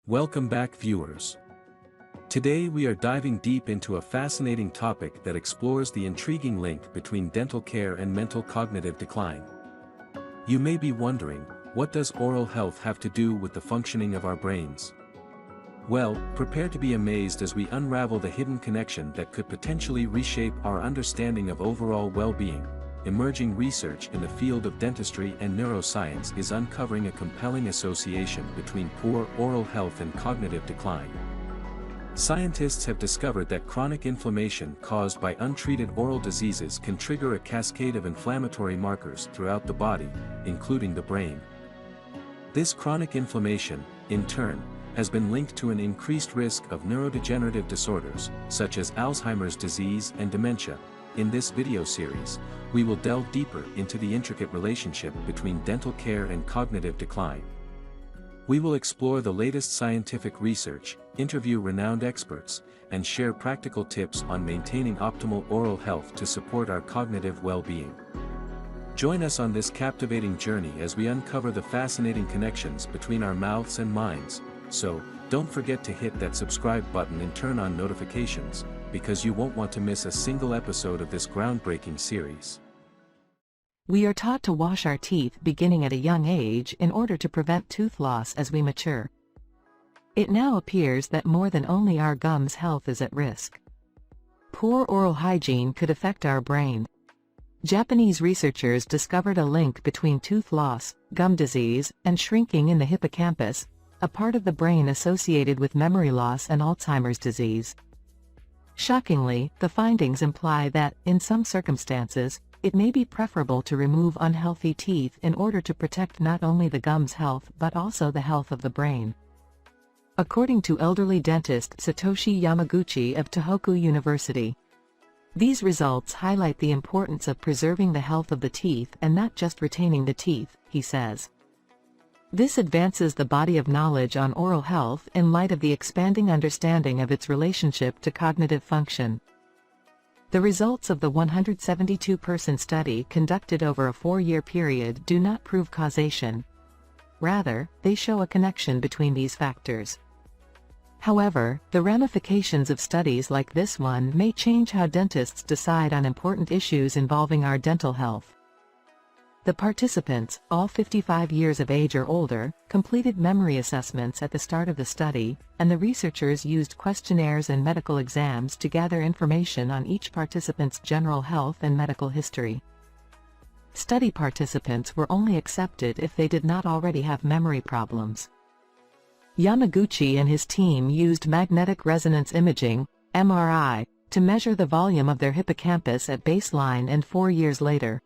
Welcome back, viewers. Today we are diving deep into a fascinating topic that explores the intriguing link between dental care and mental cognitive decline. You may be wondering, what does oral health have to do with the functioning of our brains? Well, prepare to be amazed as we unravel the hidden connection that could potentially reshape our understanding of overall well-being. Emerging research in the field of dentistry and neuroscience is uncovering a compelling association between poor oral health and cognitive decline. Scientists have discovered that chronic inflammation caused by untreated oral diseases can trigger a cascade of inflammatory markers throughout the body, including the brain. This chronic inflammation, in turn, has been linked to an increased risk of neurodegenerative disorders, such as Alzheimer's disease and dementia. In this video series, we will delve deeper into the intricate relationship between dental care and cognitive decline. We will explore the latest scientific research, interview renowned experts, and share practical tips on maintaining optimal oral health to support our cognitive well-being. Join us on this captivating journey as we uncover the fascinating connections between our mouths and minds. So, don't forget to hit that subscribe button and turn on notifications, because you won't want to miss a single episode of this groundbreaking series. We are taught to wash our teeth beginning at a young age in order to prevent tooth loss as we mature. It now appears that more than only our gums' health is at risk. Poor oral hygiene could affect our brain. Japanese researchers discovered a link between tooth loss, gum disease, and shrinking in the hippocampus, a part of the brain associated with memory loss and Alzheimer's disease. Shockingly, the findings imply that, in some circumstances, it may be preferable to remove unhealthy teeth in order to protect not only the gums' health but also the health of the brain. According to elderly dentist Satoshi Yamaguchi of Tohoku University, these results highlight the importance of preserving the health of the teeth and not just retaining the teeth, he says. This advances the body of knowledge on oral health in light of the expanding understanding of its relationship to cognitive function. The results of the 172-person study conducted over a 4-year period do not prove causation. Rather, they show a connection between these factors. However, the ramifications of studies like this one may change how dentists decide on important issues involving our dental health. The participants, all 55 years of age or older, completed memory assessments at the start of the study, and the researchers used questionnaires and medical exams to gather information on each participant's general health and medical history. Study participants were only accepted if they did not already have memory problems. Yamaguchi and his team used magnetic resonance imaging, MRI, to measure the volume of their hippocampus at baseline and 4 years later.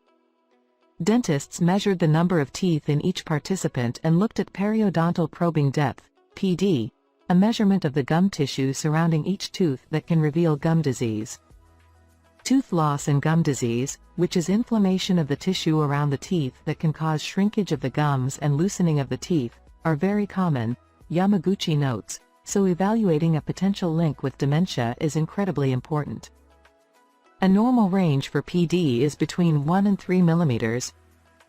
Dentists measured the number of teeth in each participant and looked at periodontal probing depth, PD, a measurement of the gum tissue surrounding each tooth that can reveal gum disease. Tooth loss and gum disease, which is inflammation of the tissue around the teeth that can cause shrinkage of the gums and loosening of the teeth, are very common, Yamaguchi notes, so evaluating a potential link with dementia is incredibly important. A normal range for PD is between 1 and 3 mm.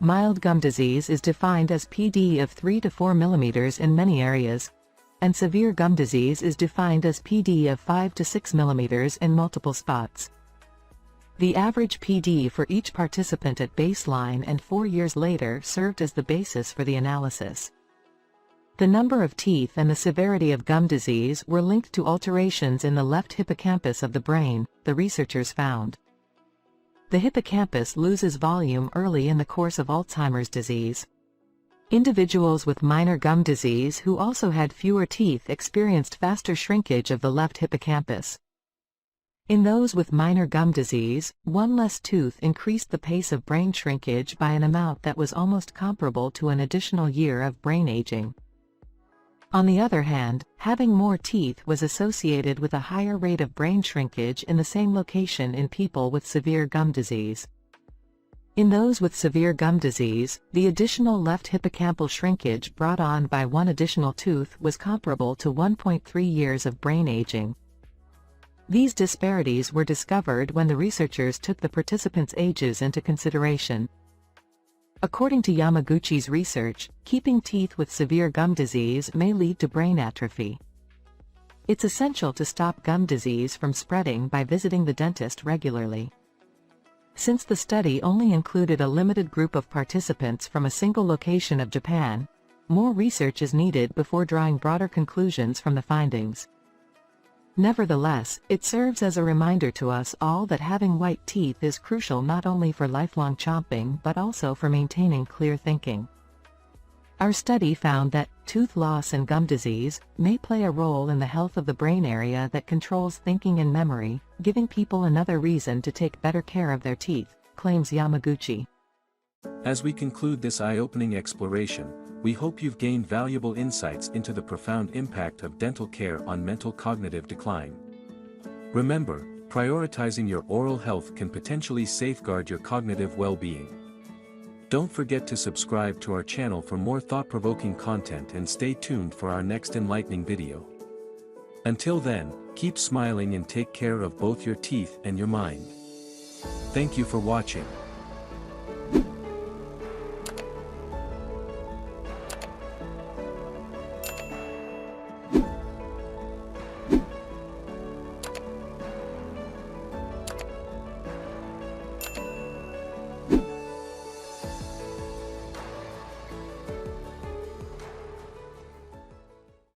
Mild gum disease is defined as PD of 3 to 4 mm in many areas, and severe gum disease is defined as PD of 5 to 6 mm in multiple spots. The average PD for each participant at baseline and 4 years later served as the basis for the analysis. The number of teeth and the severity of gum disease were linked to alterations in the left hippocampus of the brain, the researchers found. The hippocampus loses volume early in the course of Alzheimer's disease. Individuals with minor gum disease who also had fewer teeth experienced faster shrinkage of the left hippocampus. In those with minor gum disease, one less tooth increased the pace of brain shrinkage by an amount that was almost comparable to an additional year of brain aging. On the other hand, having more teeth was associated with a higher rate of brain shrinkage in the same location in people with severe gum disease. In those with severe gum disease, the additional left hippocampal shrinkage brought on by one additional tooth was comparable to 1.3 years of brain aging. These disparities were discovered when the researchers took the participants' ages into consideration. According to Yamaguchi's research, keeping teeth with severe gum disease may lead to brain atrophy. It's essential to stop gum disease from spreading by visiting the dentist regularly. Since the study only included a limited group of participants from a single location of Japan, more research is needed before drawing broader conclusions from the findings. Nevertheless, it serves as a reminder to us all that having white teeth is crucial not only for lifelong chomping but also for maintaining clear thinking. Our study found that tooth loss and gum disease may play a role in the health of the brain area that controls thinking and memory, giving people another reason to take better care of their teeth, claims Yamaguchi. As we conclude this eye-opening exploration, we hope you've gained valuable insights into the profound impact of dental care on mental cognitive decline. Remember, prioritizing your oral health can potentially safeguard your cognitive well-being. Don't forget to subscribe to our channel for more thought-provoking content and stay tuned for our next enlightening video. Until then, keep smiling and take care of both your teeth and your mind. Thank you for watching.